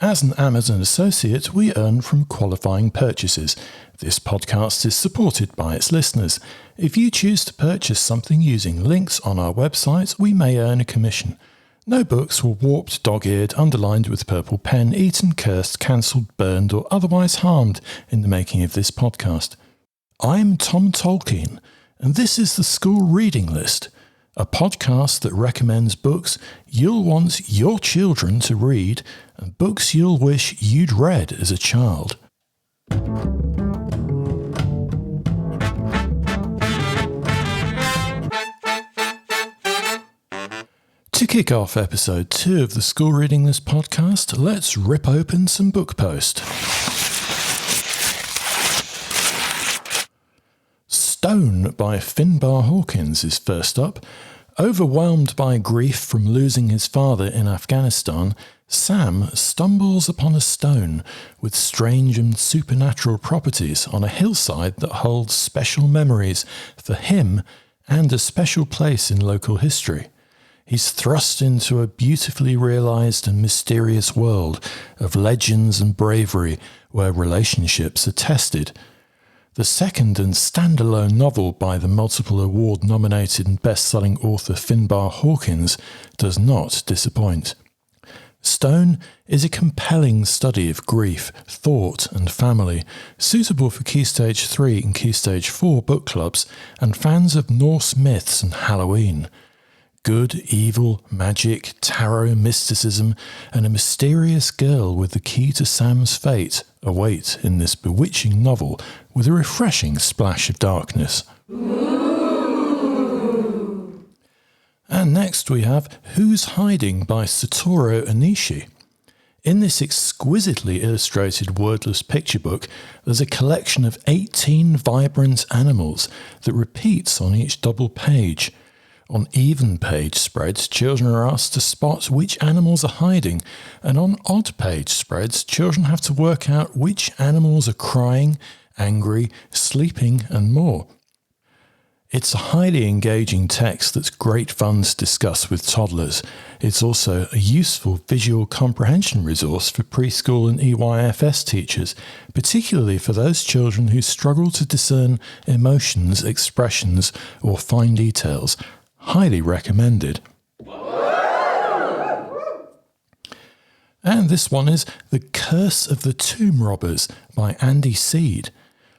As an Amazon associate, we earn from qualifying purchases. This podcast is supported by its listeners. If you choose to purchase something using links on our website, we may earn a commission. No books were warped, dog-eared, underlined with purple pen, eaten, cursed, cancelled, burned, or otherwise harmed in the making of this podcast. I'm Tom Tolkien, and this is the School Reading List, a podcast that recommends books you'll want your children to read and books you'll wish you'd read as a child. To kick off episode 2 of the School Reading List podcast, let's rip open some book post. Stone by Finbar Hawkins is first up. Overwhelmed by grief from losing his father in Afghanistan, Sam stumbles upon a stone with strange and supernatural properties on a hillside that holds special memories for him and a special place in local history. He's thrust into a beautifully realised and mysterious world of legends and bravery where relationships are tested. The second and standalone novel by the multiple award-nominated and best-selling author Finbar Hawkins does not disappoint. Stone is a compelling study of grief, thought and family, suitable for Key Stage 3 and Key Stage 4 book clubs and fans of Norse myths and Halloween. Good, evil, magic, tarot, mysticism, and a mysterious girl with the key to Sam's fate await in this bewitching novel with a refreshing splash of darkness. Ooh. And next we have Who's Hiding by Satoru Onishi. In this exquisitely illustrated wordless picture book, there's a collection of 18 vibrant animals that repeats on each double page. On even page spreads, children are asked to spot which animals are hiding, and on odd page spreads, children have to work out which animals are crying, angry, sleeping, and more. It's a highly engaging text that's great fun to discuss with toddlers. It's also a useful visual comprehension resource for preschool and EYFS teachers, particularly for those children who struggle to discern emotions, expressions, or fine details. Highly recommended. And this one is The Curse of the Tomb Robbers by Andy Seed.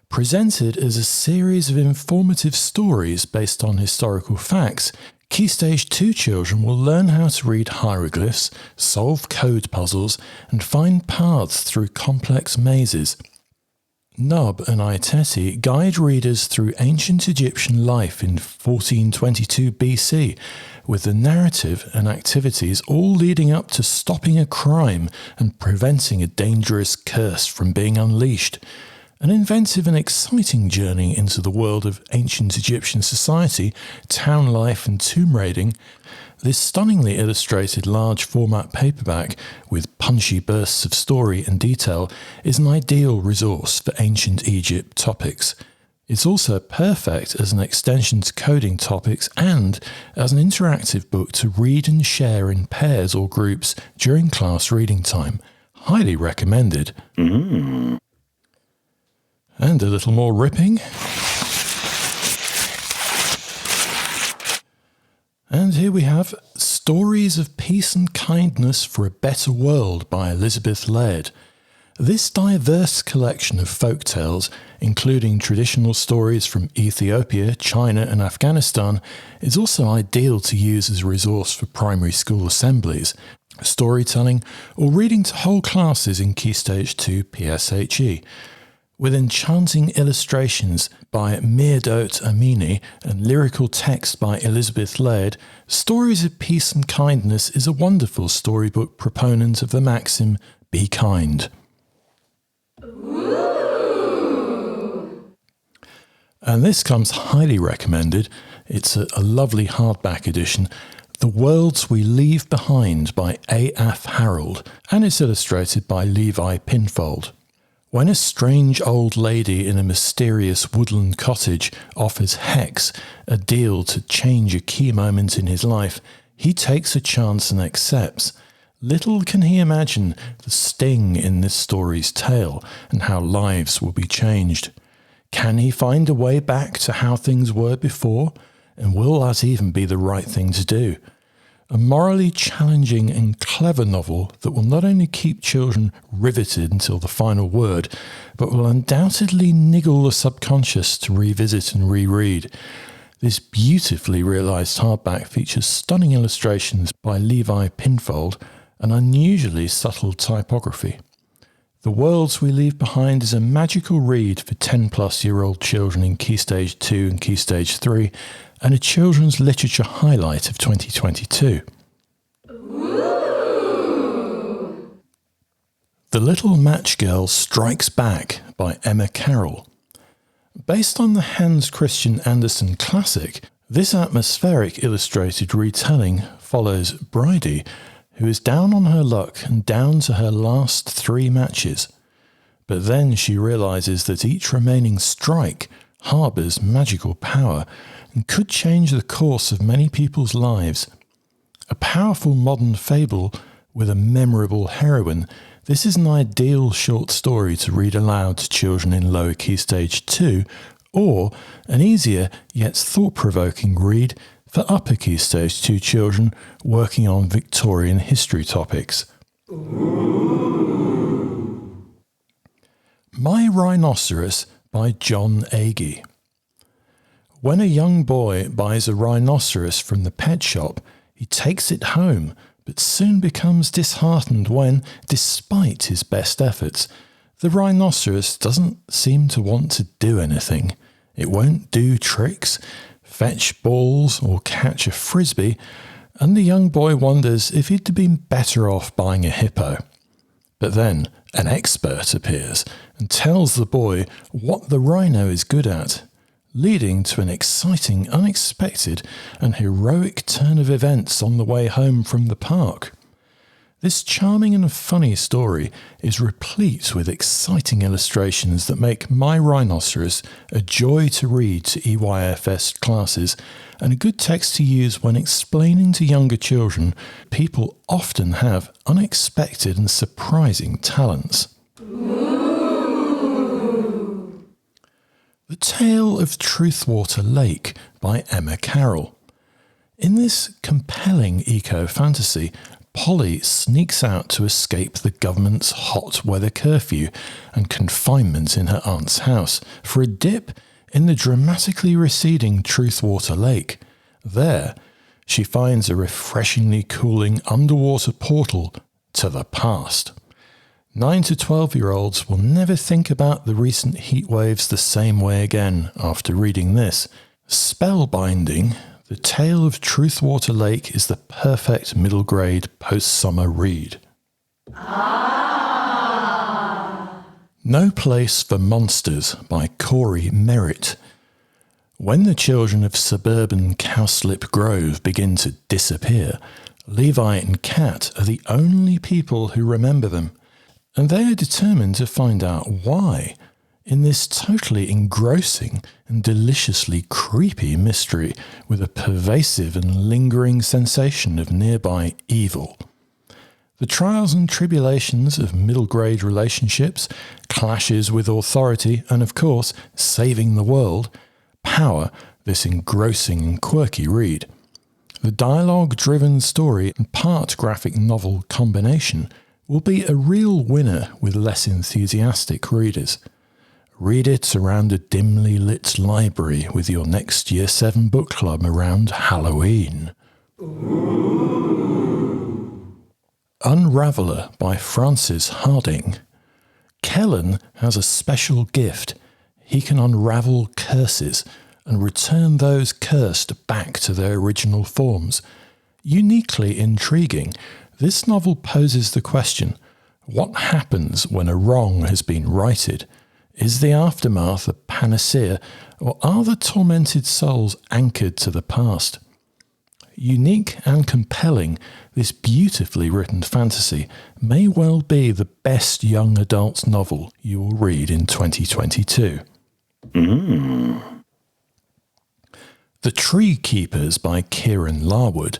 Presented as a series of informative stories based on historical facts, Key Stage 2 children will learn how to read hieroglyphs, solve code puzzles, and find paths through complex mazes. Nub and Iteti guide readers through ancient Egyptian life in 1422 BC, with the narrative and activities all leading up to stopping a crime and preventing a dangerous curse from being unleashed. An inventive and exciting journey into the world of ancient Egyptian society, town life and tomb raiding. This stunningly illustrated large format paperback with punchy bursts of story and detail is an ideal resource for ancient Egypt topics. It's also perfect as an extension to coding topics and as an interactive book to read and share in pairs or groups during class reading time. Highly recommended. And a little more ripping. And here we have Stories of Peace and Kindness for a Better World by Elizabeth Laird. This diverse collection of folk tales, including traditional stories from Ethiopia, China and Afghanistan, is also ideal to use as a resource for primary school assemblies, storytelling, or reading to whole classes in Key Stage 2 PSHE. With enchanting illustrations by Mirdot Amini and lyrical text by Elizabeth Laird, Stories of Peace and Kindness is a wonderful storybook proponent of the maxim, be kind. Ooh. And this comes highly recommended. It's a lovely hardback edition, The Worlds We Leave Behind by A.F. Harrold, and it's illustrated by Levi Pinfold. When a strange old lady in a mysterious woodland cottage offers Hex a deal to change a key moment in his life, he takes a chance and accepts. Little can he imagine the sting in this story's tale and how lives will be changed. Can he find a way back to how things were before? And will that even be the right thing to do? A morally challenging and clever novel that will not only keep children riveted until the final word, but will undoubtedly niggle the subconscious to revisit and reread. This beautifully realised hardback features stunning illustrations by Levi Pinfold and unusually subtle typography. The Worlds We Leave Behind is a magical read for 10-plus-year-old children in Key Stage 2 and Key Stage 3, and a children's literature highlight of 2022. Ooh. The Little Match Girl Strikes Back by Emma Carroll. Based on the Hans Christian Andersen classic, this atmospheric illustrated retelling follows Britta, who is down on her luck and down to her last 3 matches. But then she realises that each remaining strike harbours magical power and could change the course of many people's lives. A powerful modern fable with a memorable heroine, this is an ideal short story to read aloud to children in lower Key Stage 2, or an easier yet thought-provoking read for upper Key Stage 2 children working on Victorian history topics. Ooh. My Rhinoceros by Jon Agee. When a young boy buys a rhinoceros from the pet shop, he takes it home, but soon becomes disheartened when, despite his best efforts, the rhinoceros doesn't seem to want to do anything. It won't do tricks, fetch balls or catch a frisbee, and the young boy wonders if he'd been better off buying a hippo. But then an expert appears and tells the boy what the rhino is good at, leading to an exciting, unexpected and heroic turn of events on the way home from the park. This charming and funny story is replete with exciting illustrations that make My Rhinoceros a joy to read to EYFS classes and a good text to use when explaining to younger children people often have unexpected and surprising talents. Ooh. The Tale of Truthwater Lake by Emma Carroll. In this compelling eco-fantasy, Polly sneaks out to escape the government's hot weather curfew and confinement in her aunt's house for a dip in the dramatically receding Truthwater Lake. There, she finds a refreshingly cooling underwater portal to the past. 9 to 12-year-olds will never think about the recent heat waves the same way again after reading this. Spellbinding, The Tale of Truthwater Lake is the perfect middle grade post-summer read. No Place for Monsters by Kory Merritt. When the children of suburban Cowslip Grove begin to disappear, Levi and Kat are the only people who remember them, and they are determined to find out why. In this totally engrossing and deliciously creepy mystery with a pervasive and lingering sensation of nearby evil. The trials and tribulations of middle-grade relationships, clashes with authority, and of course, saving the world, power this engrossing and quirky read. The dialogue-driven story and part graphic novel combination will be a real winner with less enthusiastic readers. Read it around a dimly lit library with your next Year 7 book club around Halloween. Ooh. Unraveller by Francis Hardinge. Kellen has a special gift. He can unravel curses and return those cursed back to their original forms. Uniquely intriguing, this novel poses the question, what happens when a wrong has been righted? Is the aftermath a panacea, or are the tormented souls anchored to the past? Unique and compelling, this beautifully written fantasy may well be the best young adult novel you will read in 2022. The TreeKeepers by Kieran Larwood.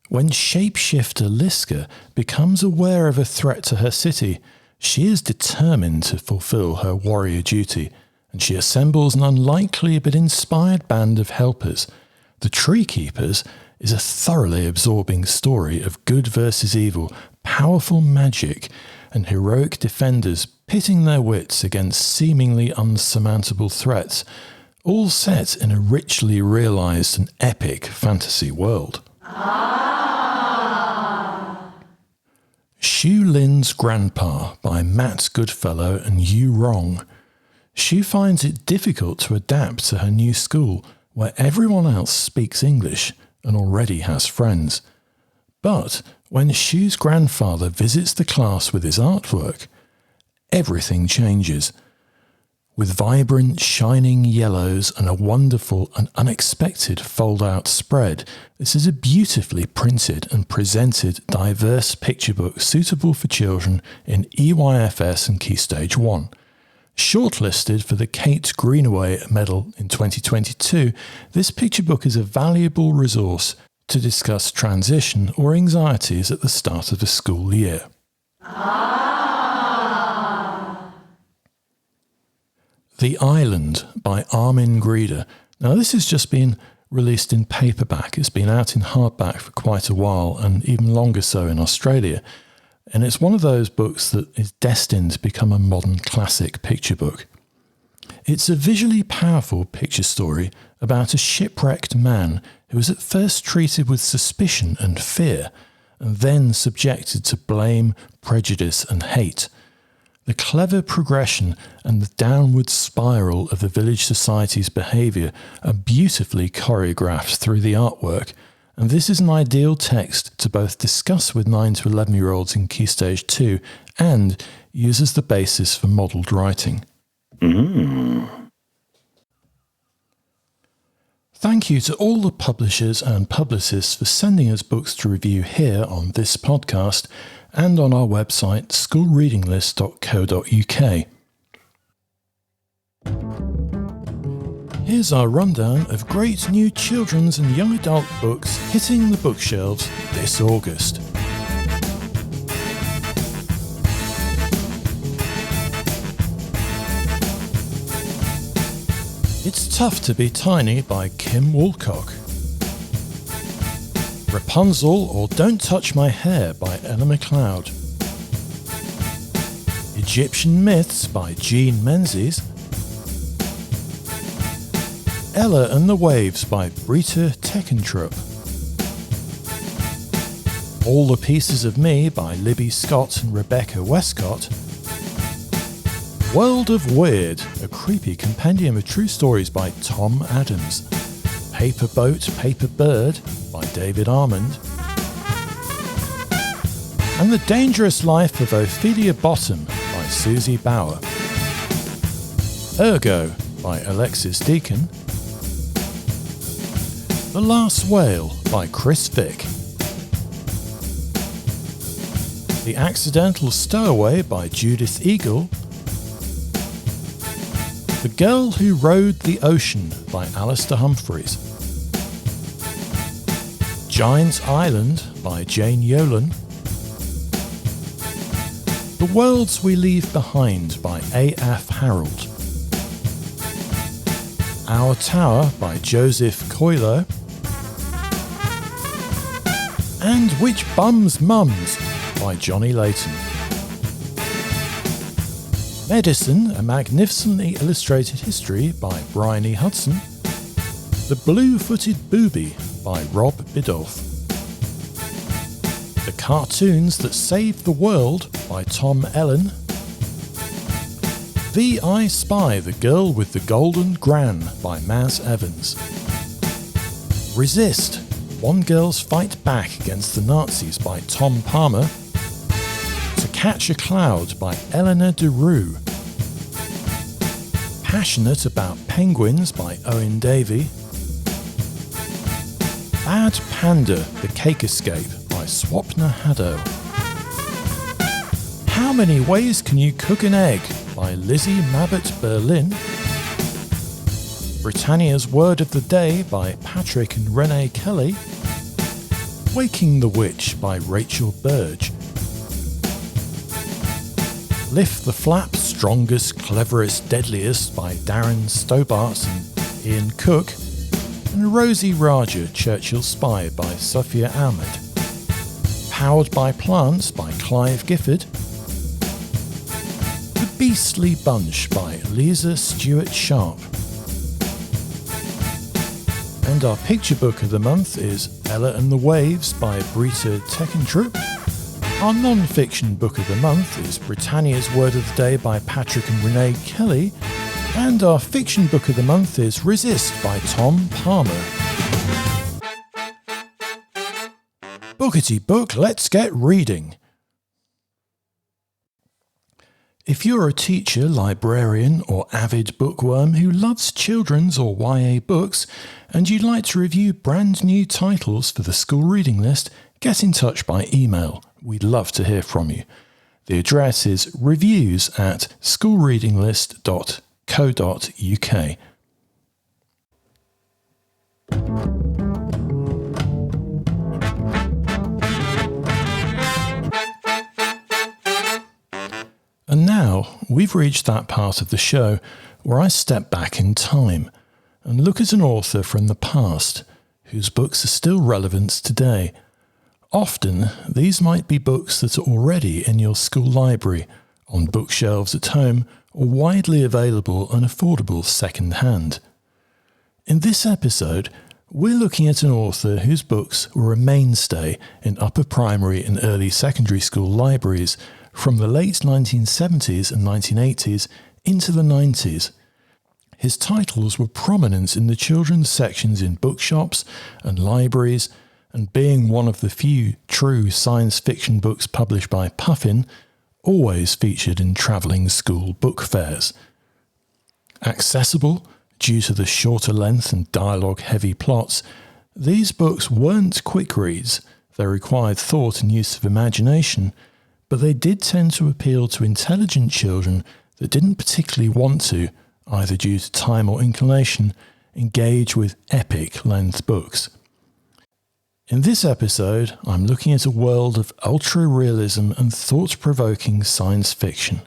When shapeshifter Liska becomes aware of a threat to her city, she is determined to fulfill her warrior duty, and she assembles an unlikely but inspired band of helpers. The TreeKeepers is a thoroughly absorbing story of good versus evil, powerful magic, and heroic defenders pitting their wits against seemingly unsurmountable threats, all set in a richly realised and epic fantasy world. Shu Lin's Grandpa by Matt Goodfellow and Yu Rong. Shu finds it difficult to adapt to her new school, where everyone else speaks English and already has friends. But when Shu's grandfather visits the class with his artwork, everything changes. With vibrant, shining yellows and a wonderful and unexpected fold-out spread, this is a beautifully printed and presented diverse picture book suitable for children in EYFS and Key Stage 1. Shortlisted for the Kate Greenaway Medal in 2022, this picture book is a valuable resource to discuss transition or anxieties at the start of a school year. The Island by Armin Greder. Now this has just been released in paperback. It's been out in hardback for quite a while and even longer so in Australia. And it's one of those books that is destined to become a modern classic picture book. It's a visually powerful picture story about a shipwrecked man who was at first treated with suspicion and fear and then subjected to blame, prejudice and hate. The clever progression and the downward spiral of the village society's behaviour are beautifully choreographed through the artwork, and this is an ideal text to both discuss with 9 to 11-year-olds in Key Stage 2 and use as the basis for modelled writing. Thank you to all the publishers and publicists for sending us books to review here on this podcast and on our website schoolreadinglist.co.uk. Here's our rundown of great new children's and young adult books hitting the bookshelves this August. It's Tough to Be Tiny by Kim Woolcock. Rapunzel or Don't Touch My Hair by Ella McLeod. Egyptian Myths by Jean Menzies. Ella and the Waves by Britta Teckentrup. All the Pieces of Me by Libby Scott and Rebecca Westcott. World of Weird, a creepy compendium of true stories by Tom Adams. Paper Boat, Paper Bird by David Armand. And The Dangerous Life of Ophelia Bottom by Susie Bauer. Ergo by Alexis Deacon. The Last Whale by Chris Vick. The Accidental Stowaway by Judith Eagle. The Girl Who Rode the Ocean by Alistair Humphreys. Giant's Island by Jane Yolen. The Worlds We Leave Behind by A.F. Harrold. Our Tower by Joseph Coylo. And Which Bums Mums by Johnny Layton. Medicine, a magnificently illustrated history by Brian E. Hudson. The Blue-Footed Booby by Rob Biddulph. The Cartoons That Saved the World by Tom Ellen. The I Spy the Girl with the Golden Gran by Maz Evans. Resist, One Girl's Fight Back Against the Nazis by Tom Palmer. To Catch a Cloud by Eleanor DeRue. Passionate About Penguins by Owen Davey. Bad Panda, The Cake Escape by Swapna Haddo. How Many Ways Can You Cook an Egg by Lizzie Mabbott Berlin. Britannia's Word of the Day by Patrick and Renee Kelly. Waking the Witch by Rachel Burge. Lift the Flap, Strongest, Cleverest, Deadliest by Darren Stobart and Ian Cook. And Rosie Raja, Churchill Spy by Sophia Ahmed. Powered by Plants by Clive Gifford. The Beastly Bunch by Lisa Stewart Sharp. And our picture book of the month is Ella and the Waves by Britta Teckentrup. Our non-fiction book of the month is Britannia's Word of the Day by Patrick and Renee Kelly. And our fiction book of the month is Resist by Tom Palmer. Bookety book, let's get reading. If you're a teacher, librarian or avid bookworm who loves children's or YA books and you'd like to review brand new titles for the school reading list, get in touch by email. We'd love to hear from you. The address is reviews@schoolreadinglist.co.uk. And now we've reached that part of the show where I step back in time and look at an author from the past whose books are still relevant today. Often these might be books that are already in your school library, on bookshelves at home, or widely available and affordable second-hand. In this episode, we're looking at an author whose books were a mainstay in upper primary and early secondary school libraries from the late 1970s and 1980s into the 90s. His titles were prominent in the children's sections in bookshops and libraries, and being one of the few true science fiction books published by Puffin, always featured in travelling school book fairs. Accessible, due to the shorter length and dialogue-heavy plots, these books weren't quick reads. They required thought and use of imagination, but they did tend to appeal to intelligent children that didn't particularly want to, either due to time or inclination, engage with epic-length books. In this episode, I'm looking at a world of ultra-realism and thought-provoking science fiction.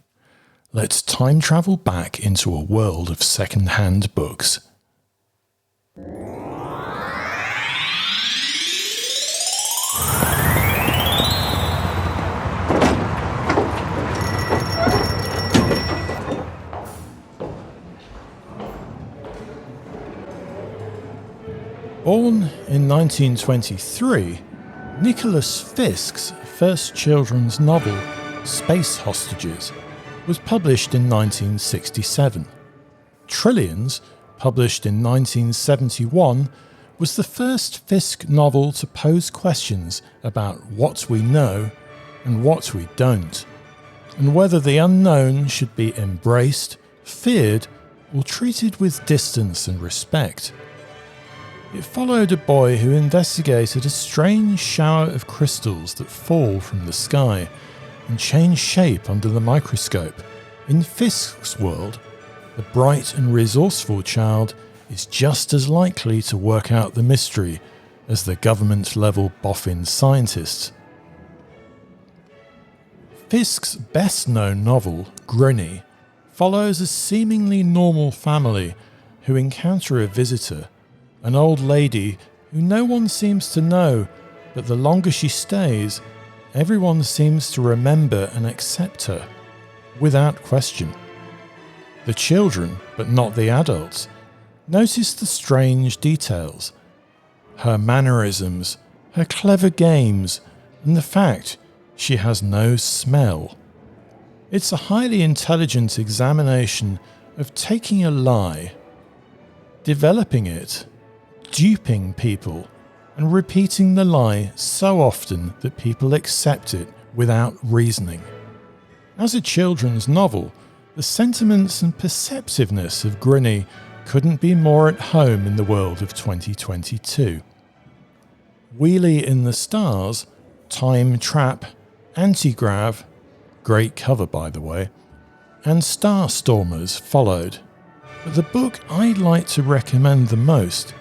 Let's time travel back into a world of second-hand books. Born in 1923, Nicholas Fisk's first children's novel, Space Hostages, was published in 1967. Trillions, published in 1971, was the first Fisk novel to pose questions about what we know and what we don't, and whether the unknown should be embraced, feared, or treated with distance and respect. It followed a boy who investigated a strange shower of crystals that fall from the sky and change shape under the microscope. In Fisk's world, the bright and resourceful child is just as likely to work out the mystery as the government-level boffin scientists. Fisk's best-known novel, Grinny, follows a seemingly normal family who encounter a visitor, an old lady who no one seems to know, but the longer she stays, everyone seems to remember and accept her, without question. The children, but not the adults, notice the strange details, her mannerisms, her clever games, and the fact she has no smell. It's a highly intelligent examination of taking a lie, developing it, duping people, and repeating the lie so often that people accept it without reasoning. As a children's novel, the sentiments and perceptiveness of Grinny couldn't be more at home in the world of 2022. Wheelie in the Stars, Time Trap, Antigrav, great cover by the way, and Starstormers followed. But the book I'd like to recommend the most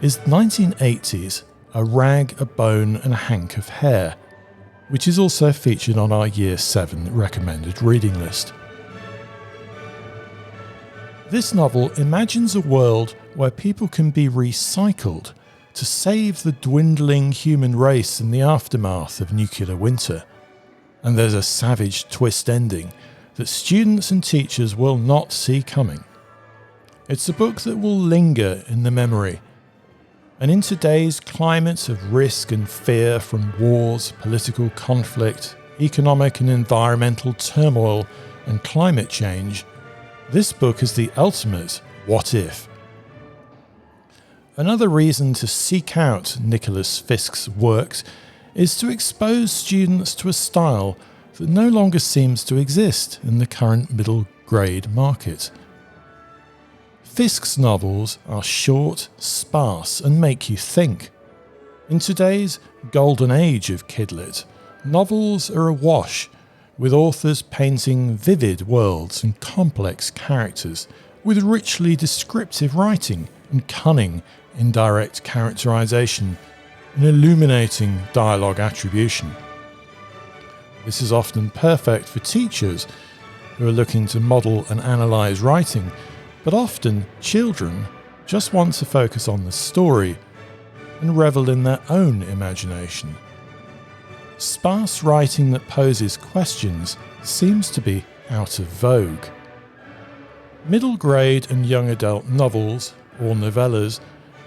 is 1980's a rag, a bone and a hank of hair, which is also featured on our Year 7 recommended reading list. This novel imagines a world where people can be recycled to save the dwindling human race in the aftermath of nuclear winter. And there's a savage twist ending that students and teachers will not see coming. It's a book that will linger in the memory. And in today's climate of risk and fear from wars, political conflict, economic and environmental turmoil and climate change, this book is the ultimate what if. Another reason to seek out Nicholas Fisk's works is to expose students to a style that no longer seems to exist in the current middle grade market. Fisk's novels are short, sparse and make you think. In today's golden age of kidlit, novels are awash, with authors painting vivid worlds and complex characters, with richly descriptive writing and cunning indirect characterization and illuminating dialogue attribution. This is often perfect for teachers who are looking to model and analyse writing, but often children just want to focus on the story and revel in their own imagination. Sparse writing that poses questions seems to be out of vogue. Middle grade and young adult novels, or novellas,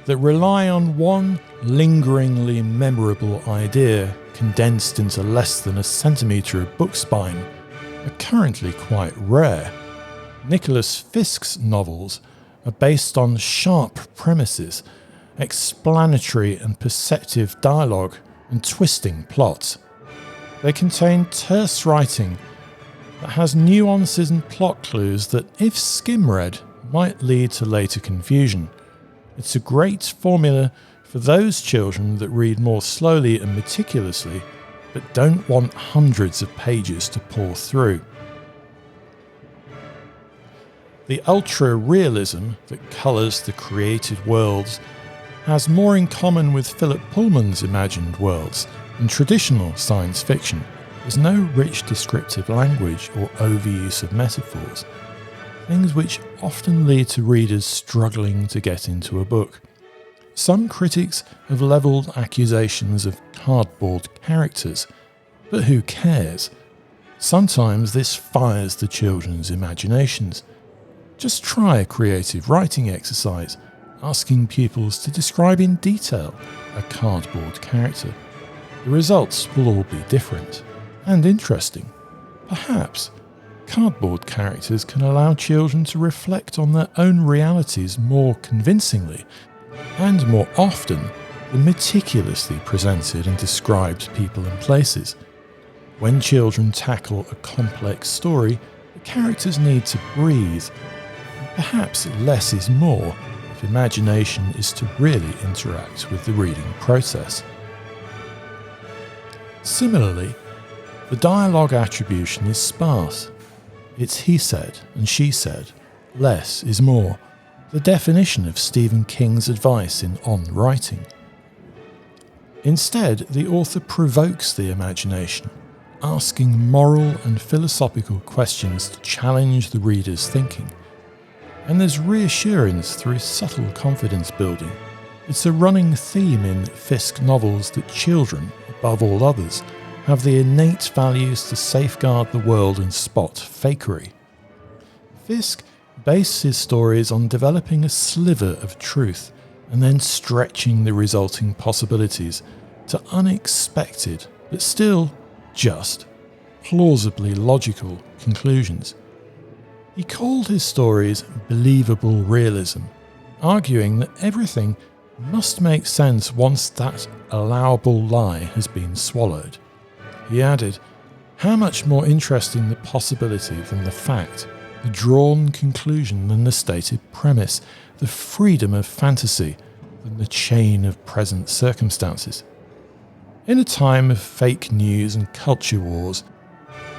that rely on one lingeringly memorable idea condensed into less than a centimetre of book spine are currently quite rare. Nicholas Fisk's novels are based on sharp premises, explanatory and perceptive dialogue, and twisting plots. They contain terse writing that has nuances and plot clues that, if skim-read, might lead to later confusion. It's a great formula for those children that read more slowly and meticulously, but don't want hundreds of pages to pore through. The ultra-realism that colours the created worlds has more in common with Philip Pullman's imagined worlds than traditional science fiction. There's no rich descriptive language or overuse of metaphors, things which often lead to readers struggling to get into a book. Some critics have levelled accusations of cardboard characters, but who cares? Sometimes this fires the children's imaginations. Just try a creative writing exercise, asking pupils to describe in detail a cardboard character. The results will all be different and interesting. Perhaps cardboard characters can allow children to reflect on their own realities more convincingly and more often than meticulously presented and described people and places. When children tackle a complex story, the characters need to breathe. Perhaps less is more if imagination is to really interact with the reading process. Similarly, the dialogue attribution is sparse. It's he said and she said. Less is more. The definition of Stephen King's advice in On Writing. Instead, the author provokes the imagination, asking moral and philosophical questions to challenge the reader's thinking. And there's reassurance through subtle confidence building. It's a running theme in Fisk novels that children, above all others, have the innate values to safeguard the world and spot fakery. Fisk based his stories on developing a sliver of truth and then stretching the resulting possibilities to unexpected, but still just, plausibly logical conclusions. He called his stories believable realism, arguing that everything must make sense once that allowable lie has been swallowed. He added, how much more interesting the possibility than the fact, the drawn conclusion than the stated premise, the freedom of fantasy than the chain of present circumstances. In a time of fake news and culture wars,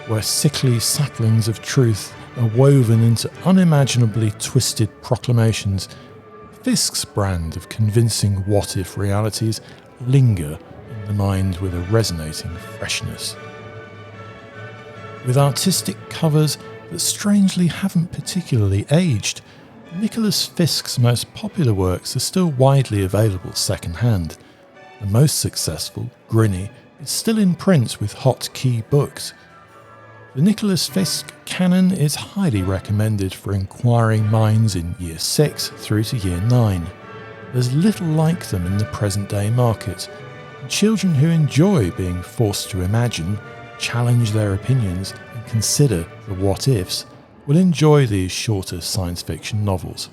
where sickly saplings of truth are woven into unimaginably twisted proclamations, Fisk's brand of convincing what-if realities linger in the mind with a resonating freshness. With artistic covers that strangely haven't particularly aged, Nicholas Fisk's most popular works are still widely available second-hand. The most successful, Grinny, is still in print with hotkey books. The Nicholas Fisk canon is highly recommended for inquiring minds in Year 6 through to Year 9. There's little like them in the present-day market, and children who enjoy being forced to imagine, challenge their opinions, and consider the what-ifs will enjoy these shorter science fiction novels.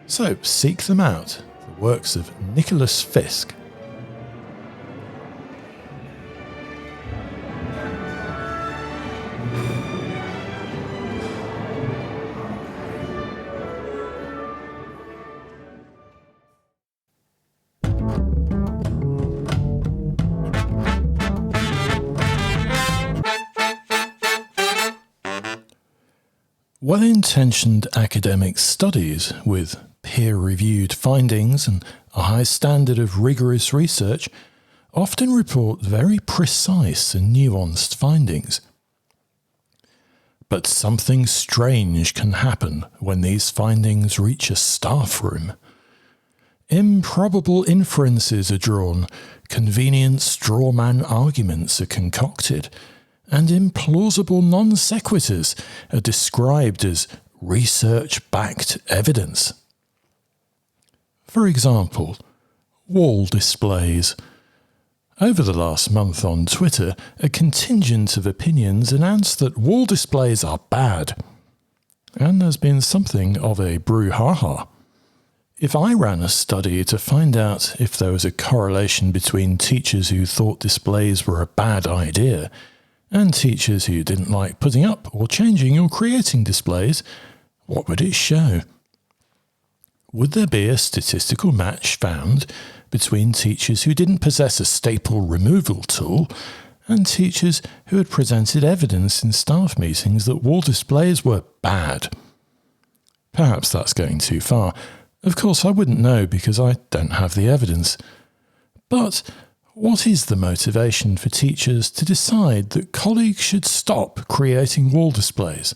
So seek them out, the works of Nicholas Fisk. Well-intentioned academic studies with peer-reviewed findings and a high standard of rigorous research often report very precise and nuanced findings. But something strange can happen when these findings reach a staff room. Improbable inferences are drawn, convenient strawman arguments are concocted, and implausible non sequiturs are described as research-backed evidence. For example, wall displays. Over the last month on Twitter, a contingent of opinions announced that wall displays are bad. And there's been something of a brouhaha. If I ran a study to find out if there was a correlation between teachers who thought displays were a bad idea and teachers who didn't like putting up or changing or creating displays, what would it show? Would there be a statistical match found between teachers who didn't possess a staple removal tool and teachers who had presented evidence in staff meetings that wall displays were bad? Perhaps that's going too far. Of course, I wouldn't know because I don't have the evidence. But what is the motivation for teachers to decide that colleagues should stop creating wall displays?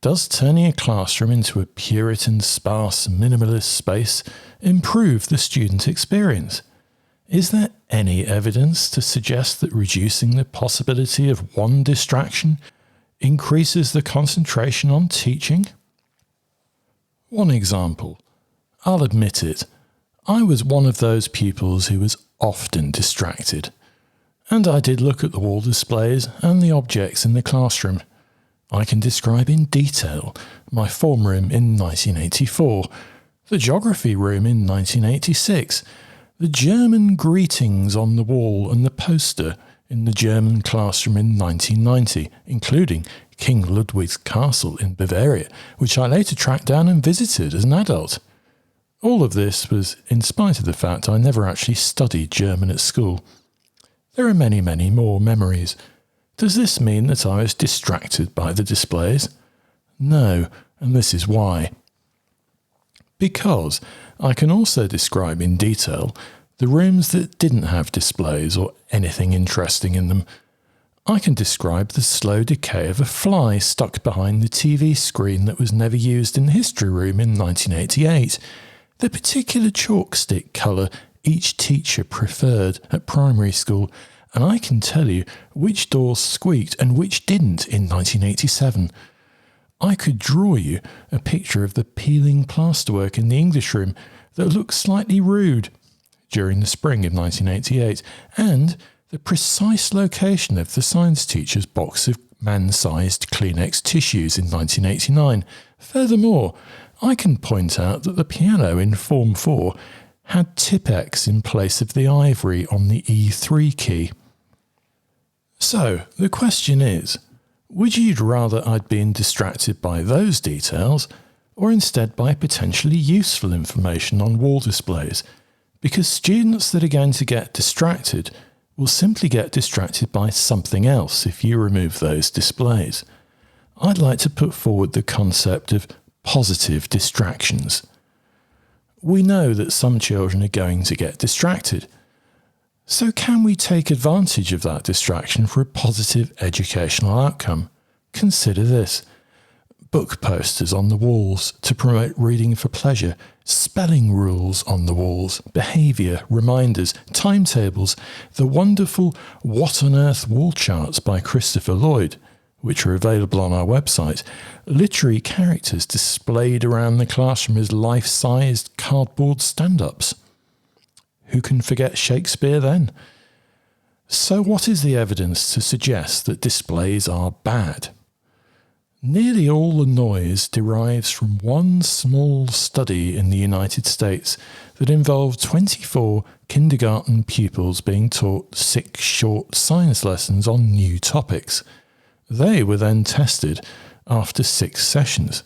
Does turning a classroom into a Puritan, sparse, minimalist space improve the student experience? Is there any evidence to suggest that reducing the possibility of one distraction increases the concentration on teaching? One example. I'll admit it. I was one of those pupils who was often distracted, and I did look at the wall displays and the objects in the classroom. I can describe in detail my form room in 1984, the geography room in 1986, the German greetings on the wall and the poster in the German classroom in 1990, including King Ludwig's castle in Bavaria, which I later tracked down and visited as an adult. All of this was in spite of the fact I never actually studied German at school. There are many, many more memories. Does this mean that I was distracted by the displays? No, and this is why. Because I can also describe in detail the rooms that didn't have displays or anything interesting in them. I can describe the slow decay of a fly stuck behind the TV screen that was never used in the history room in 1988, the particular chalk stick colour each teacher preferred at primary school, and I can tell you which doors squeaked and which didn't in 1987. I could draw you a picture of the peeling plasterwork in the English room that looked slightly rude during the spring of 1988, and the precise location of the science teacher's box of man-sized Kleenex tissues in 1989. Furthermore, I can point out that the piano in Form 4 had Tipp-X in place of the ivory on the E3 key. So, the question is, would you rather I'd been distracted by those details, or instead by potentially useful information on wall displays? Because students that are going to get distracted will simply get distracted by something else if you remove those displays. I'd like to put forward the concept of positive distractions. we know that some children are going to get distracted. So can we take advantage of that distraction for a positive educational outcome? Consider this. Book posters on the walls to promote reading for pleasure, spelling rules on the walls, behaviour, reminders, timetables, the wonderful What on Earth wall charts by Christopher Lloyd, which are available on our website, literary characters displayed around the classroom as life-sized cardboard stand-ups. Who can forget Shakespeare then? So what is the evidence to suggest that displays are bad? Nearly all the noise derives from one small study in the United States that involved 24 kindergarten pupils being taught 6 short science lessons on new topics. They were then tested after 6 sessions.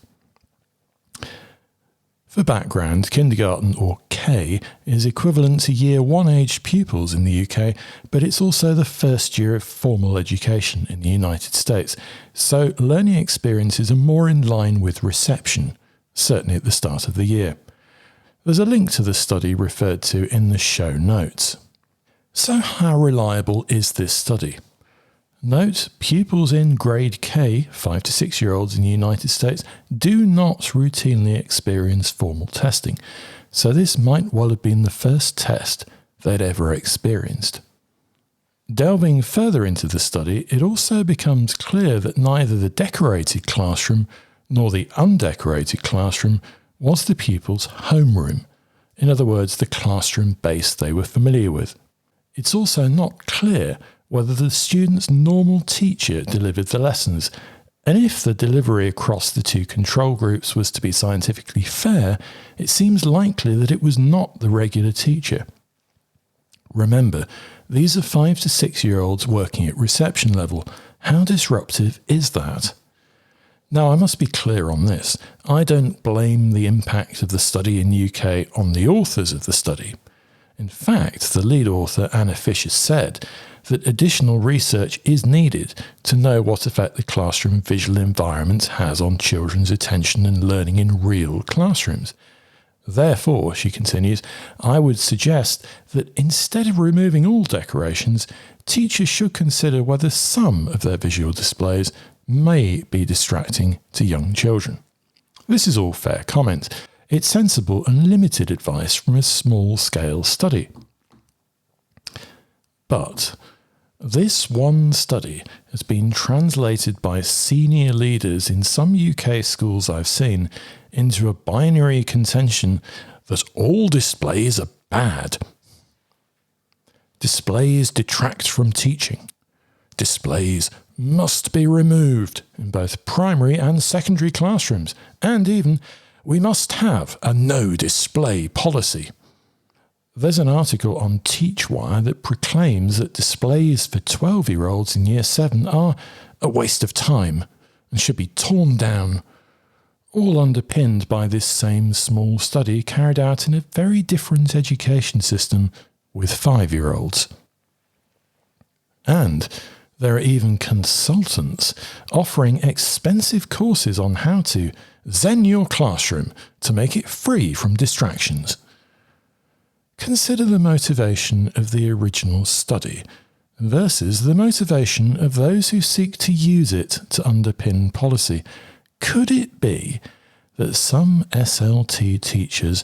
For background, kindergarten, or K, is equivalent to Year 1 aged pupils in the UK, but it's also the first year of formal education in the United States, so learning experiences are more in line with reception, certainly at the start of the year. There's a link to the study referred to in the show notes. So how reliable is this study? Note, pupils in grade K, 5 to 6 year olds in the United States, do not routinely experience formal testing, so this might well have been the first test they'd ever experienced. Delving further into the study, it also becomes clear that neither the decorated classroom nor the undecorated classroom was the pupils' homeroom, in other words, the classroom base they were familiar with. It's also not clear whether the student's normal teacher delivered the lessons, and if the delivery across the 2 control groups was to be scientifically fair, it seems likely that it was not the regular teacher. Remember, these are 5 to 6 year olds working at reception level. How disruptive is that? Now, I must be clear on this. I don't blame the impact of the study in the UK on the authors of the study. In fact, the lead author, Anna Fisher, said that additional research is needed to know what effect the classroom visual environment has on children's attention and learning in real classrooms. Therefore, she continues, I would suggest that instead of removing all decorations, teachers should consider whether some of their visual displays may be distracting to young children. This is all fair comment. It's sensible and limited advice from a small-scale study. But this one study has been translated by senior leaders in some UK schools I've seen into a binary contention that all displays are bad. Displays detract from teaching. Displays must be removed in both primary and secondary classrooms, and even we must have a no display policy. There's an article on TeachWire that proclaims that displays for 12-year-olds in Year 7 are a waste of time and should be torn down, all underpinned by this same small study carried out in a very different education system with 5-year-olds. And there are even consultants offering expensive courses on how to zen your classroom to make it free from distractions. Consider the motivation of the original study versus the motivation of those who seek to use it to underpin policy. Could it be that some SLT teachers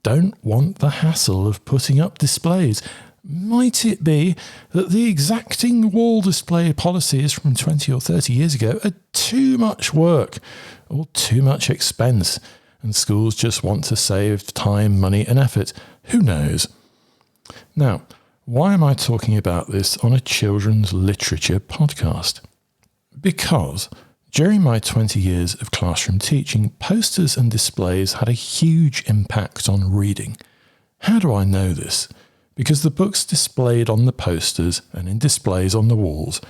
don't want the hassle of putting up displays? Might it be that the exacting wall display policies from 20 or 30 years ago are too much work or too much expense, and schools just want to save time, money and effort? Who knows? Now, why am I talking about this on a children's literature podcast? Because during my 20 years of classroom teaching, posters and displays had a huge impact on reading. How do I know this? Because the books displayed on the posters and in displays on the walls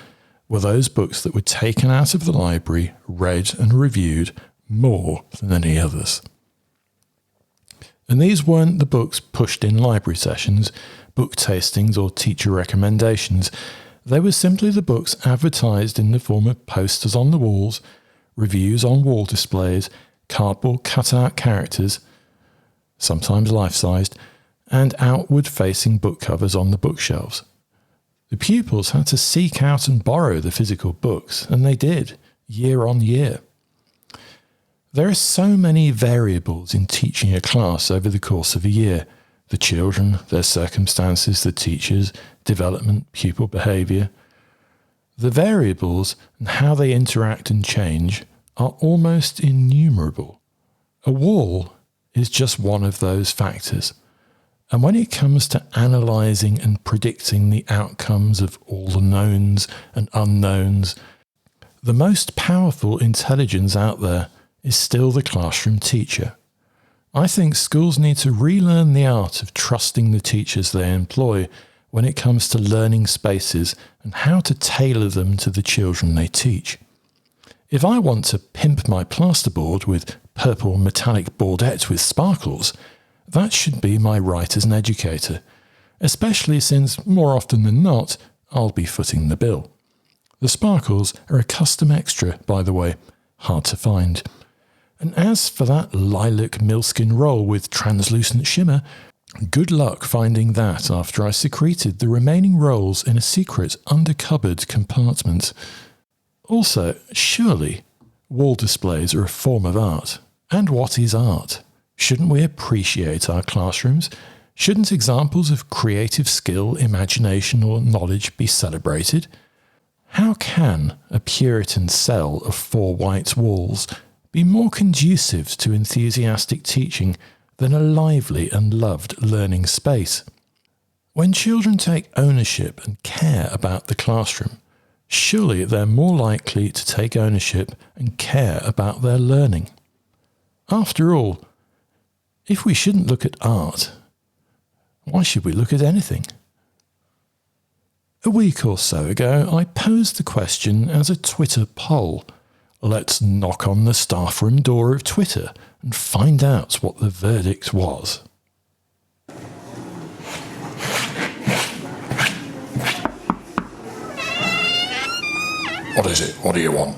were those books that were taken out of the library, read and reviewed more than any others. And these weren't the books pushed in library sessions, book tastings or teacher recommendations. They were simply the books advertised in the form of posters on the walls, reviews on wall displays, cardboard cutout characters. sometimes life-sized, and outward-facing book covers on the bookshelves. The pupils had to seek out and borrow the physical books, and they did, year on year. There are so many variables in teaching a class over the course of a year. The children, their circumstances, the teachers, development, pupil behaviour. The variables and how they interact and change are almost innumerable. A wall is just one of those factors. And when it comes to analysing and predicting the outcomes of all the knowns and unknowns, the most powerful intelligence out there is still the classroom teacher. I think schools need to relearn the art of trusting the teachers they employ when it comes to learning spaces and how to tailor them to the children they teach. If I want to pimp my plasterboard with purple metallic bordette with sparkles, that should be my right as an educator, especially since, more often than not, I'll be footing the bill. The sparkles are a custom extra, by the way, hard to find. And as for that lilac milskin roll with translucent shimmer, good luck finding that after I secreted the remaining rolls in a secret under-cupboard compartment. Also, surely, wall displays are a form of art. And what is art? Shouldn't we appreciate our classrooms? Shouldn't examples of creative skill, imagination or knowledge be celebrated? How can a Puritan cell of 4 white walls be more conducive to enthusiastic teaching than a lively and loved learning space? When children take ownership and care about the classroom, surely they're more likely to take ownership and care about their learning. After all, if we shouldn't look at art, why should we look at anything? A week or so ago, I posed the question as a Twitter poll. Let's knock on the staff room door of Twitter and find out what the verdict was. What is it? What do you want?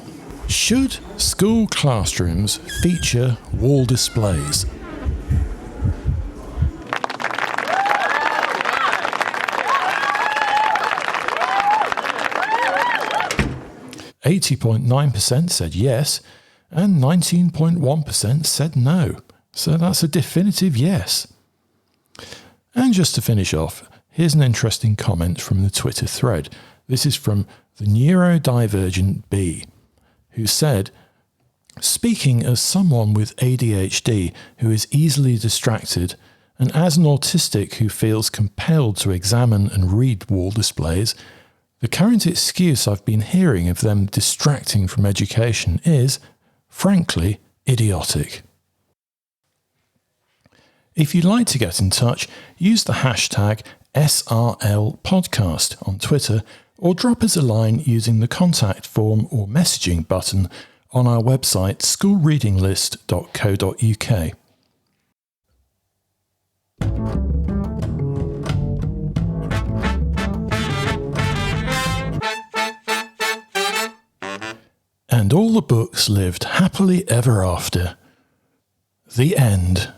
Should school classrooms feature wall displays? 80.9% said yes, and 19.1% said no. So that's a definitive yes. And just to finish off, here's an interesting comment from the Twitter thread. This is from the Neurodivergent B, who said, "Speaking as someone with ADHD who is easily distracted, and as an autistic who feels compelled to examine and read wall displays, the current excuse I've been hearing of them distracting from education is, frankly, idiotic." If you'd like to get in touch, use the hashtag SRLpodcast on Twitter or drop us a line using the contact form or messaging button on our website schoolreadinglist.co.uk. And all the books lived happily ever after. The end.